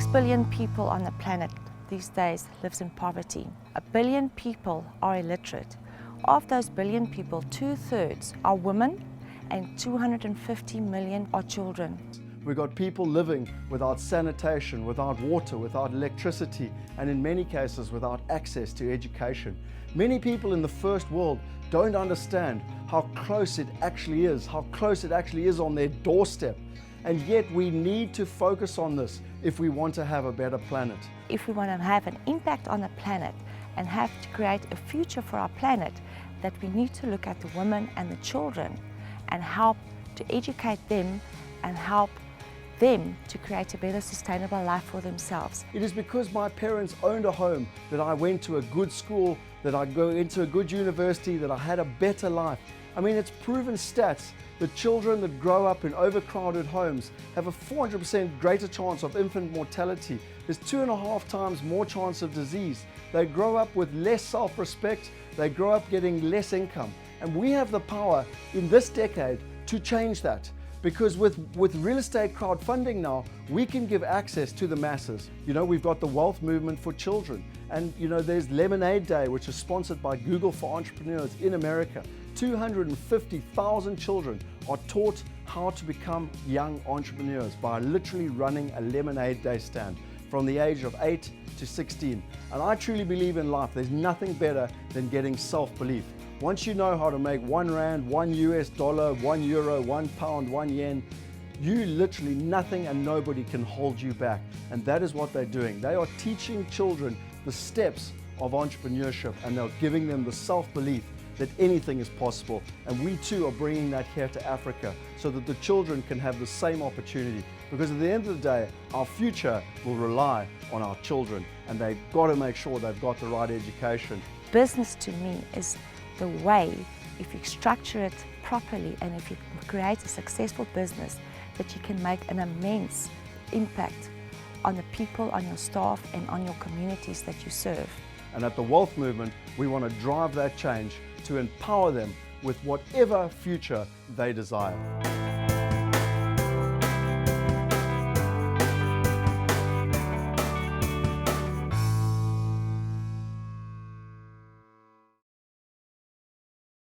6 billion people on the planet these days lives in poverty. 1 billion people are illiterate. Of those billion people, 2/3 are women and 250 million are children. We've got people living without sanitation, without water, without electricity, and in many cases without access to education. Many people in the first world don't understand how close it actually is on their doorstep. And yet we need to focus on this if we want to have a better planet. If we want to have an impact on the planet and have to create a future for our planet, that we need to look at the women and the children and help to educate them and help them to create a better sustainable life for themselves. It is because my parents owned a home that I went to a good school, that I go into a good university, that I had a better life. I mean, it's proven stats that children that grow up in overcrowded homes have a 400% greater chance of infant mortality. There's 2.5 times more chance of disease. They grow up with less self-respect. They grow up getting less income. And we have the power in this decade to change that. Because with real estate crowdfunding now, we can give access to the masses. You know, we've got the Wealth Movement for Children. And you know, there's Lemonade Day, which is sponsored by Google for Entrepreneurs in America. 250,000 children are taught how to become young entrepreneurs by literally running a Lemonade Day stand from the age of 8 to 16. And I truly believe in life, there's nothing better than getting self-belief. Once you know how to make 1 rand, 1 US dollar, 1 euro, 1 pound, 1 yen, you literally nothing and nobody can hold you back. And that is what they're doing. They are teaching children the steps of entrepreneurship, and they're giving them the self-belief that anything is possible. And we too are bringing that here to Africa so that the children can have the same opportunity. Because at the end of the day, our future will rely on our children, and they've got to make sure they've got the right education. Business to me is the way, if you structure it properly and if you create a successful business, that you can make an immense impact on the people, on your staff and on your communities that you serve. And at the Wealth Movement, we want to drive that change to empower them with whatever future they desire.